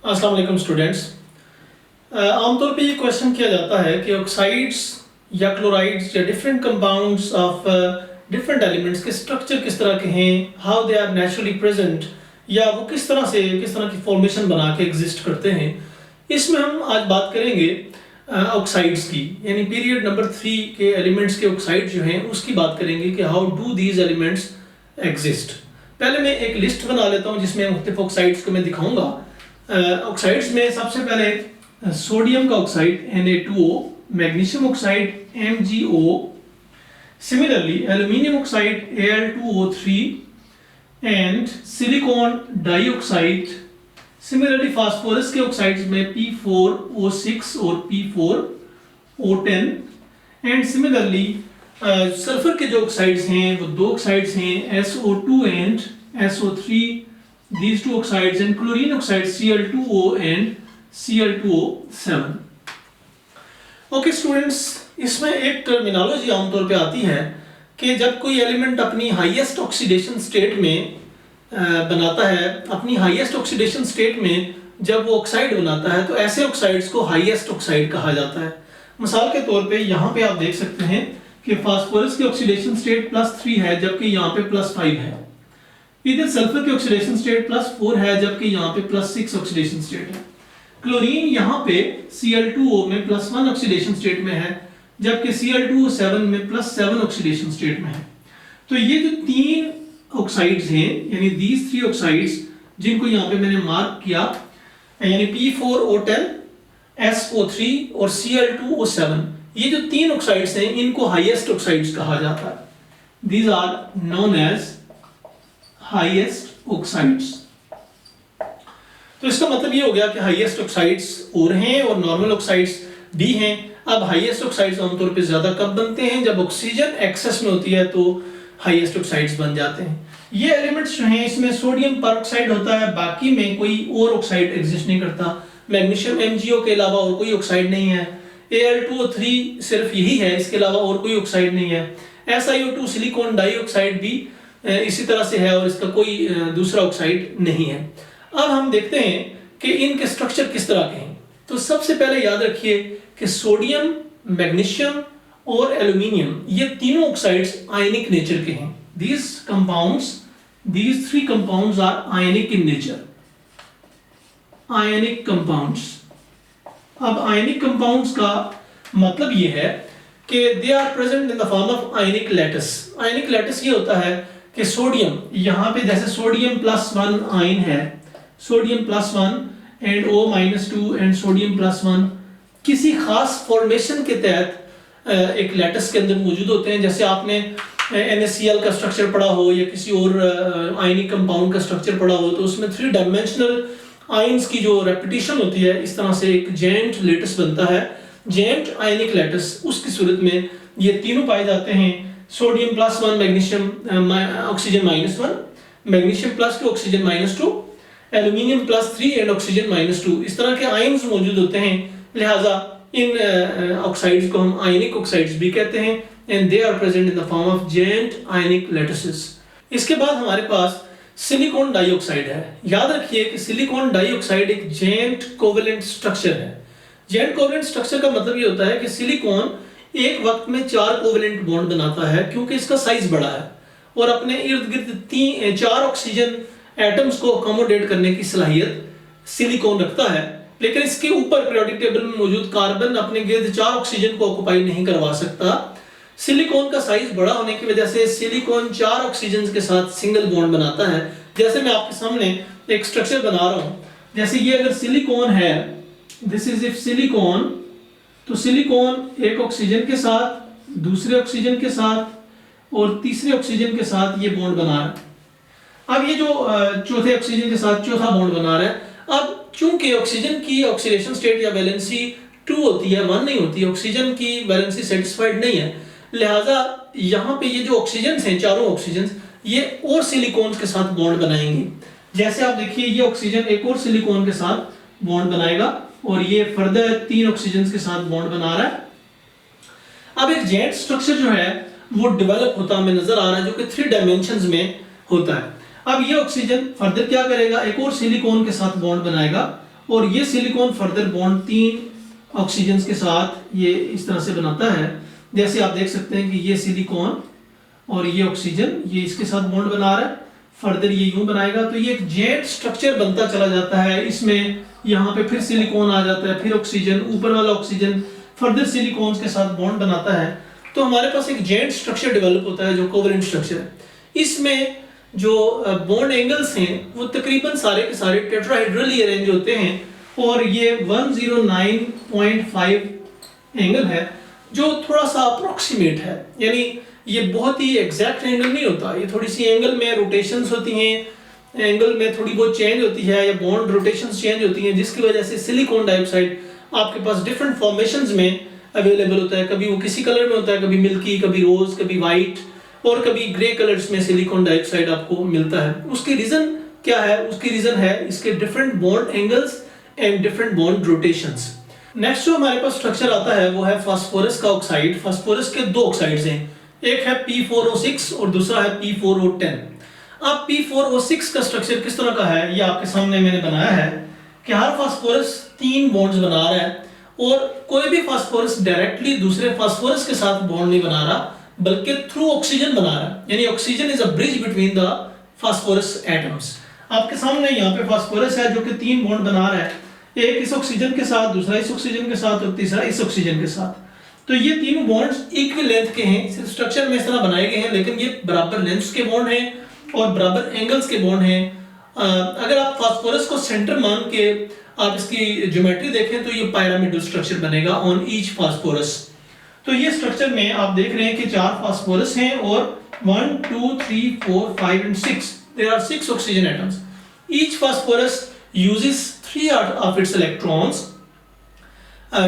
अस्सलाम वालेकुम स्टूडेंट्स। आमतौर पे ये क्वेश्चन किया जाता है कि ऑक्साइड्स या क्लोराइड्स या different compounds of different elements के स्ट्रक्चर किस तरह के हैं, how they are naturally present, या वो किस तरह की फॉर्मेशन बना के एग्जिस्ट करते हैं। इसमें हम आज बात करेंगे ऑक्साइड्स की, यानी पीरियड नंबर 3 के एलिमेंट्स के ऑक्साइड जो हैं उसकी बात करेंगे कि how do these elements exist. पहले मैं एक लिस्ट बना लेता हूँ जिसमें मुख्तलिफ ऑक्साइड्स को मैं दिखाऊंगा। ऑक्साइड्स में सबसे पहले सोडियम का oxide Na2O, magnesium oxide MgO, similarly aluminium oxide Al2O3 and silicon dioxide. Similarly phosphorus के ऑक्साइड्स में P4O6 और P4O10 एंड सिमिलरली सल्फर के जो ऑक्साइड्स हैं वो दो ऑक्साइड्स हैं SO2 and SO3, these two oxides, and chlorine oxides Cl2O and Cl2O7. Okay students, इसमें एक टर्मिनोलॉजी आमतौर पे आती है कि जब कोई एलिमेंट अपनी हाईएस्ट ऑक्सीडेशन स्टेट में बनाता है, अपनी हाईएस्ट ऑक्सीडेशन स्टेट में जब वो ऑक्साइड बनाता है तो ऐसे ऑक्साइड्स को हाईएस्ट ऑक्साइड कहा जाता है। मिसाल के तौर पे यहाँ पे आप देख सकते हैं कि फास्फोरस की ऑक्सीडेशन स्टेट +3 है जबकि यहाँ पे +5 है। इधर सल्फर की ऑक्सीडेशन स्टेट +4 है जबकि यहाँ पे +6 ऑक्सीडेशन स्टेट है। क्लोरीन यहाँ पे Cl2O में +1 ऑक्सीडेशन स्टेट में है जबकि Cl2O7 में +7 ऑक्सीडेशन स्टेट में है। तो ये जो तीन ऑक्साइड्स हैं, यानी these three ऑक्साइड्स जिनको यहाँ पे मैंने मार्क किया, यानी P4O10, SO3 और Cl2O7, ये जो तीन ऑक्साइड्स हैं इनको हाईएस्ट ऑक्साइड्स कहा जाता है। These are known as highest oxides. तो इसका मतलब ये हो गया कि हाईएस्ट ऑक्साइड्स और हैं और नॉर्मल ऑक्साइड्स भी हैं। अब हाईएस्ट ऑक्साइड्स आमतौर पे ज्यादा कब बनते हैं? जब ऑक्सीजन एक्सेस में होती है तो हाईएस्ट ऑक्साइड्स बन जाते हैं। ये एलिमेंट्स जो हैं इसमें सोडियम परऑक्साइड होता है, बाकी में कोई और ऑक्साइड एग्जिस्ट नहीं करता। मैग्नीशियम MgO के अलावा और कोई ऑक्साइड नहीं है। Al2O3 सिर्फ यही है, इसके अलावा और कोई ऑक्साइड नहीं है। SiO2 सिलिकॉन डाइऑक्साइड भी इसी तरह से है और इसका कोई दूसरा ऑक्साइड नहीं है। अब हम देखते हैं कि इनके स्ट्रक्चर किस तरह के हैं। तो सबसे पहले याद रखिए कि सोडियम, मैग्नीशियम और एल्यूमिनियम ये तीनों ऑक्साइड्स आयनिक नेचर के हैं। these three compounds are ionic in nature, ionic compounds. अब आयनिक कंपाउंड्स का मतलब ये है कि they are present in the form of ionic lattice. Ionic lattice ये होता है कि सोडियम, यहाँ पे जैसे सोडियम +1 आयन है, sodium +1 and O-2 and sodium +1 किसी खास फॉर्मेशन के तहत एक लैटिस के अंदर मौजूद होते हैं। जैसे आपने NaCl का स्ट्रक्चर पढ़ा हो या किसी और आयनिक कंपाउंड का स्ट्रक्चर पढ़ा हो तो उसमें 3 डायमेंशनल आयंस की जो रेपिटेशन होती है, इस तरह से एक जेंट लैटिस बनता है, जेंट आयनिक लैटिस। उसकी सूरत में ये तीनों पाए जाते हैं, sodium +1, magnesium oxygen -1, magnesium +2, oxygen -2, aluminium +3 and oxygen -2। इस तरह के आयंस मौजूद होते हैं, लिहाजा इन ऑक्साइड्स को हम आयनिक ऑक्साइड्स भी कहते हैं and they are present in the form of giant ionic lattices. इसके बाद हमारे पास सिलिकॉन डाइऑक्साइड है। याद रखिए कि सिलिकॉन डाइऑक्साइड एक जेंट कोवेलेंट स्ट्रक्चर है। जेंट कोवेलेंट स्ट्रक्चर का मतलब ये होता है कि सिलिकॉन एक वक्त में 4 कोवेलेंट बॉन्ड बनाता है क्योंकि इसका साइज बड़ा है और अपने इर्द गिर्द 4 ऑक्सीजन एटम्स को अकोमोडेट करने की सलाहियत सिलिकॉन रखता है। लेकिन इसके ऊपर पीरियोडिक टेबल में मौजूद कार्बन अपने गिर्द 4 ऑक्सीजन को ऑक्युपाई नहीं करवा सकता। सिलिकॉन का साइज बड़ा होने की वजह से सिलिकॉन 4 ऑक्सीजन के साथ सिंगल बॉन्ड बनाता है। जैसे मैं आपके सामने एक स्ट्रक्चर बना रहा हूं, जैसे ये अगर सिलिकॉन है, दिस इज इफ सिलिकॉन, तो सिलिकॉन एक ऑक्सीजन के साथ, दूसरे ऑक्सीजन के साथ और तीसरे ऑक्सीजन के साथ ये बॉन्ड बना रहा है। अब ये जो चौथे ऑक्सीजन के साथ चौथा बॉन्ड बना रहा है। अब चूंकि ऑक्सीजन की ऑक्सीडेशन स्टेट या वैलेंसी 2 होती है, 1 नहीं होती, ऑक्सीजन की वैलेंसी सेटिस्फाइड नहीं है, लिहाजा यहाँ पे ये जो ऑक्सीजन हैं, चारों ऑक्सीजन, ये और सिलिकॉन के साथ बॉन्ड बनाएंगे। जैसे आप देखिए ये ऑक्सीजन एक और सिलिकॉन के साथ बॉन्ड बनाएगा और ये फर्दर 3 ऑक्सीजन के साथ बॉन्ड बना रहा है। अब एक जेंट स्ट्रक्चर जो है वो डेवलप होता हमें नजर आ रहा है जो कि 3 डायमेंशंस में होता है। अब ये ऑक्सीजन फर्दर क्या करेगा, एक और सिलिकॉन के साथ बॉन्ड बनाएगा और ये सिलिकॉन फर्दर बॉन्ड 3 ऑक्सीजन के साथ ये इस तरह से बनाता है। जैसे आप देख सकते हैं कि ये सिलिकॉन और ये ऑक्सीजन ये इसके साथ बॉन्ड बना रहा है, फर्दर ये यूं बनाएगा तो ये एक जेट स्ट्रक्चर बनता चला जाता है। इसमें यहाँ पे फिर सिलिकॉन आ जाता है, फिर ऑक्सीजन, ऊपर वाला ऑक्सीजन फर्दर सिलिकॉन के साथ बॉन्ड बनाता है, तो हमारे पास एक जेट स्ट्रक्चर डेवलप होता है जो कोवलेंट स्ट्रक्चर है। इसमें जो बॉन्ड एंगल्स हैं वो तकरीबन सारे के सारे टेट्राहेड्रली अरेंज होते हैं और ये 109.5 एंगल है जो थोड़ा सा अप्रोक्सीमेट है, यानी ये बहुत ही एग्जैक्ट एंगल नहीं होता। ये थोड़ी सी एंगल में रोटेशंस होती हैं, एंगल में थोड़ी बहुत चेंज होती है या बॉन्ड रोटेशंस चेंज होती हैं, जिसकी वजह से सिलिकॉन डाइऑक्साइड आपके पास डिफरेंट फॉर्मेशंस में अवेलेबल होता है। कभी वो किसी कलर में होता है, कभी मिल्की, कभी रोज, कभी वाइट और कभी ग्रे कलर्स में सिलिकॉन डाइऑक्साइड आपको मिलता है। उसकी रीजन क्या है? उसकी रीजन है इसके different bond angles and different bond rotations. Next जो हमारे पास स्ट्रक्चर आता है वो है फास्फोरस का ऑक्साइड। फास्फोरस के दो ऑक्साइड्स हैं, एक है P4O6 और दूसरा है P4O10। अब P4O6 का स्ट्रक्चर किस तरह का है ये आपके सामने मैंने बनाया है कि हर फास्फोरस 3 बॉन्ड्स बना रहा है और कोई भी फास्फोरस डायरेक्टली दूसरे फास्फोरस के साथ बॉन्ड नहीं बना रहा बल्कि थ्रू ऑक्सीजन बना रहा है, यानी oxygen is a bridge between the phosphorus atoms. आपके सामने यहाँ पे फास्फोरस है जो कि 3 बॉन्ड बना रहा है, एक इस ऑक्सीजन के साथ, दूसरा इस ऑक्सीजन के साथ और तीसरा इस ऑक्सीजन के साथ। तो ये तीनों बॉन्ड्स इक्वल लेंथ के हैं, सिर्फ स्ट्रक्चर में इस तरह बनाए गए हैं, लेकिन ये बराबर लेंथ्स के बॉन्ड हैं और बराबर एंगल्स के बॉन्ड हैं। अगर आप फास्फोरस को सेंटर मान के आप इसकी ज्योमेट्री देखें तो ये पिरामिडल स्ट्रक्चर बनेगा ऑन ईच फास्फोरस। तो ये स्ट्रक्चर में आप देख रहे हैं कि 4 फास्फोरस हैं और 1 2 3 4 5 and 6 there are 6 oxygen atoms. Each phosphorus uses 3 of its electrons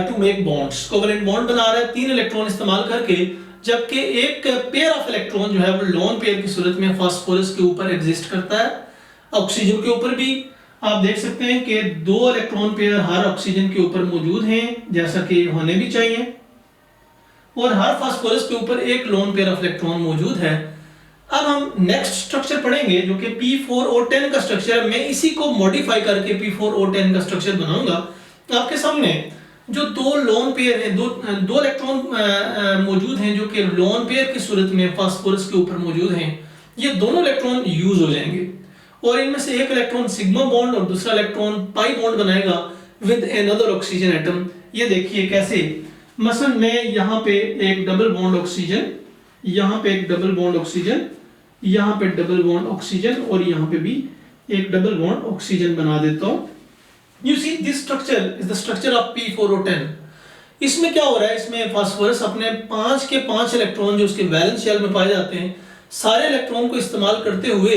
to make bonds. Covalent bond बना रहा है 3 इलेक्ट्रॉन इस्तेमाल करके, जबकि एक पेयर ऑफ इलेक्ट्रॉन जो है वो लोन पेयर की सूरत में फास्फोरस के ऊपर एग्जिस्ट करता है। ऑक्सीजन के ऊपर भी आप देख सकते हैं कि 2 इलेक्ट्रॉन पेयर हर ऑक्सीजन के ऊपर मौजूद हैं, जैसा कि होने भी चाहिए, और हर फास्फोरस के ऊपर एक लोन पेयर ऑफ इलेक्ट्रॉन मौजूद है। अब हम नेक्स्ट स्ट्रक्चर पढ़ेंगे जो कि P4O10 का स्ट्रक्चर। मैं इसी को मॉडिफाई करके P4O10 का स्ट्रक्चर बनाऊंगा। आपके सामने जो 2 लोन पेयर हैं, दो इलेक्ट्रॉन मौजूद हैं जो कि लोन पेयर की सूरत में फास्फोरस के ऊपर मौजूद हैं। ये दोनों इलेक्ट्रॉन यूज हो जाएंगे और इनमें से एक इलेक्ट्रॉन सिग्मा बॉन्ड और दूसरा इलेक्ट्रॉन पाई बॉन्ड बनाएगा विद अनदर ऑक्सीजन एटम। ये देखिए कैसे, मसलन मैं यहाँ पे एक डबल बॉन्ड ऑक्सीजन, यहाँ पे एक डबल बॉन्ड ऑक्सीजन, यहाँ पे डबल बॉन्ड ऑक्सीजन और यहाँ पे भी एक डबल बॉन्ड ऑक्सीजन बना देता हूँ। You see this structure is the structure of P4O10. इसमें क्या हो रहा है, इसमें फास्फोरस अपने 5 के 5 इलेक्ट्रॉन जो उसके वैलेंस शेल में पाए जाते हैं, सारे इलेक्ट्रॉन को इस्तेमाल करते हुए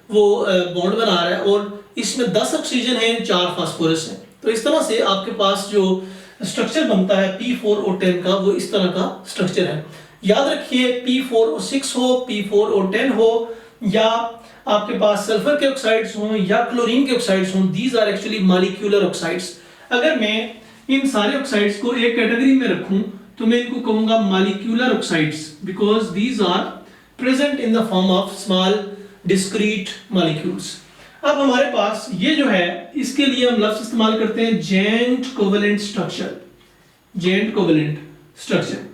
वो बॉन्ड बना रहा है और इसमें 10 ऑक्सीजन है, 4 फास्फोरस हैं। तो इस तरह से आपके पास जो स्ट्रक्चर बनता है P4O10 का वो इस तरह का स्ट्रक्चर है। याद रखिए P4O6 हो, P4O10 हो या आपके पास सल्फर के ऑक्साइड्स हों या क्लोरीन के ऑक्साइड्स हों, these are actually molecular oxides. अगर मैं इन सारे ऑक्साइड्स को एक कैटेगरी में रखूं तो मैं इनको कहूंगा molecular oxides, because these are present in the form of small discrete molecules. अब हमारे पास ये जो है इसके लिए हम लफ्ज इस्तेमाल करते हैं giant covalent structure, giant covalent structure.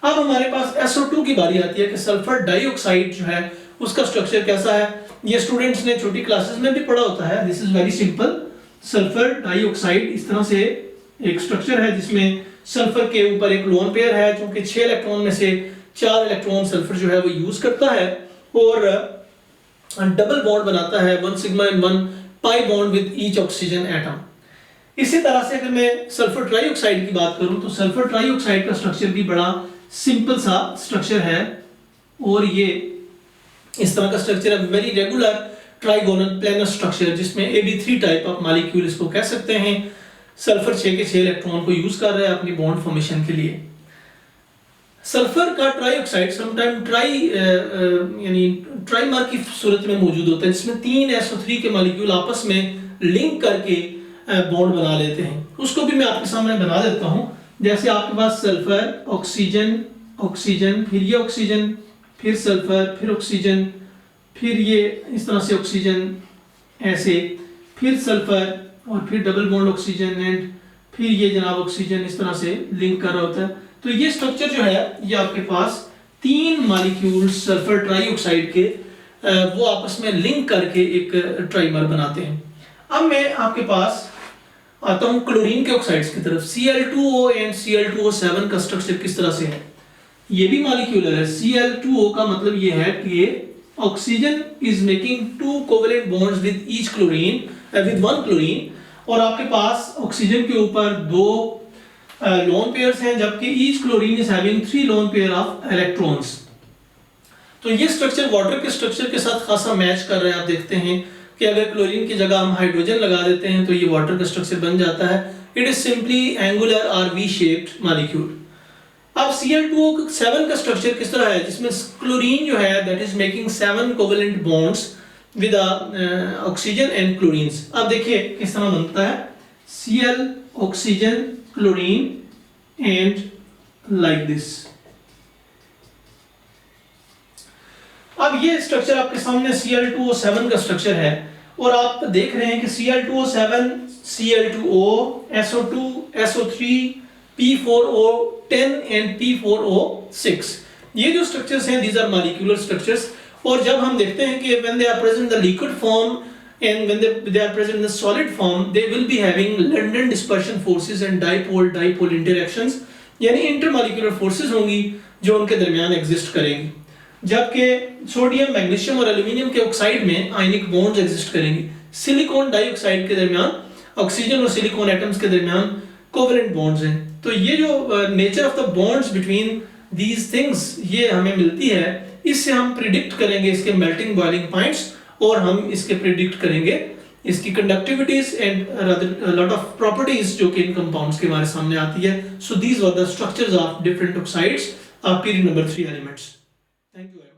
अब हमारे पास SO2 की बारी आती है कि सल्फर डाइऑक्साइड जो है उसका स्ट्रक्चर कैसा है। ये स्टूडेंट्स ने छोटी क्लासेस में भी पढ़ा होता है। This is very simple. Sulphur dioxide इस तरह से एक स्ट्रक्चर है जिसमें सल्फर के ऊपर एक लोन पेयर है, क्योंकि 6 इलेक्ट्रॉन में से 4 इलेक्ट्रॉन सल्फर जो है वो यूज करता है और डबल बॉन्ड बनाता है, 1 sigma and 1 pi bond with each oxygen atom. इसी तरह से अगर मैं सल्फर ट्राइऑक्साइड की बात करूं तो सल्फर ट्राइऑक्साइड का स्ट्रक्चर भी बड़ा सिंपल सा स्ट्रक्चर है और ये इस तरह का स्ट्रक्चर है, very regular trigonal planar structure, जिसमें AB3 टाइप ऑफ मॉलिक्यूल इसको कह सकते हैं। सल्फर 6 के 6 इलेक्ट्रॉन को यूज कर रहा है अपनी बॉन्ड फॉर्मेशन के लिए। सल्फर का ट्राइऑक्साइड समटाइम यानी ट्राइमर की सूरत में मौजूद होता है, जिसमें 3 SO3 के मॉलिक्यूल आपस में लिंक करके बॉन्ड बना लेते हैं। उसको भी मैं आपके सामने बना देता हूं। जैसे आपके पास सल्फर, ऑक्सीजन, ऑक्सीजन, फिर ये ऑक्सीजन, फिर सल्फर, फिर ऑक्सीजन, फिर ये इस तरह से ऑक्सीजन, ऐसे, फिर सल्फर, और फिर डबल बॉन्ड ऑक्सीजन एंड फिर ये जनाब ऑक्सीजन इस तरह से लिंक कर रहा होता है। तो ये स्ट्रक्चर जो है ये आपके पास 3 मॉलिक्यूल्स सल्फर ट्राईऑक्साइड के वो आपस में लिंक करके एक ट्राइमर बनाते हैं। अब मैं आपके पास आता हूँ क्लोरीन के ऑक्साइड्स की तरफ। Cl2O एंड Cl2O7 का स्ट्रक्चर किस तरह से है, ये भी मॉलिक्यूलर है। Cl2O का मतलब ये है कि oxygen is making 2 covalent bonds with each chlorine with 1 chlorine, और आपके पास ऑक्सीजन के ऊपर 2 लोन पेयर्स हैं, जबकि each chlorine is having 3 lone pair of electrons. तो ये स्ट्रक्चर वाटर के स्ट्रक्चर के साथ खासा मैच कर रहे हैं। आप देखते हैं कि अगर क्लोरीन की जगह हम हाइड्रोजन लगा देते हैं तो ये वाटर का स्ट्रक्चर बन जाता है। इट इज सिंपली एंगुलर और वी शेप्ड मॉलिक्यूल। अब Cl2O7 का स्ट्रक्चर किस तरह है, जिसमें क्लोरीन जो है that is making 7 covalent bonds with oxygen and chlorines. अब देखिए किस तरह बनता है, Cl oxygen chlorine and like this. अब ये स्ट्रक्चर आपके सामने Cl2O7 का स्ट्रक्चर है, और आप देख रहे हैं कि Cl2O7, Cl2O, SO2, SO3, P4O10 and P4O6, ये जो स्ट्रक्चर्स हैं these are molecular structures। और जब हम देखते हैं कि when they are present in the liquid form and when they are present in the solid form, they will be having London dispersion forces and dipole interactions, यानी intermolecular forces होंगी जो उनके दरमियान एग्जिस्ट करेंगी। जबकि सोडियम, मैग्नीशियम और aluminium के oxide में आयनिक बॉन्ड्स एग्जिस्ट करेंगी। सिलिकॉन डाइऑक्साइड के दरमियान ऑक्सीजन और सिलिकॉन एटम्स के दरमियान कोवेलेंट बॉन्ड्स हैं। तो ये जो nature of the bonds between these things ये हमें मिलती है, इससे हम प्रिडिक्ट करेंगे इसके मेल्टिंग बॉइलिंग पॉइंट्स, और हम इसके प्रिडिक्ट करेंगे इसकी conductivities and lot of properties जो कि इन कंपाउंड्स के हमारे सामने आती है। So these were the structures of different oxides of period number 3 elements. Thank you.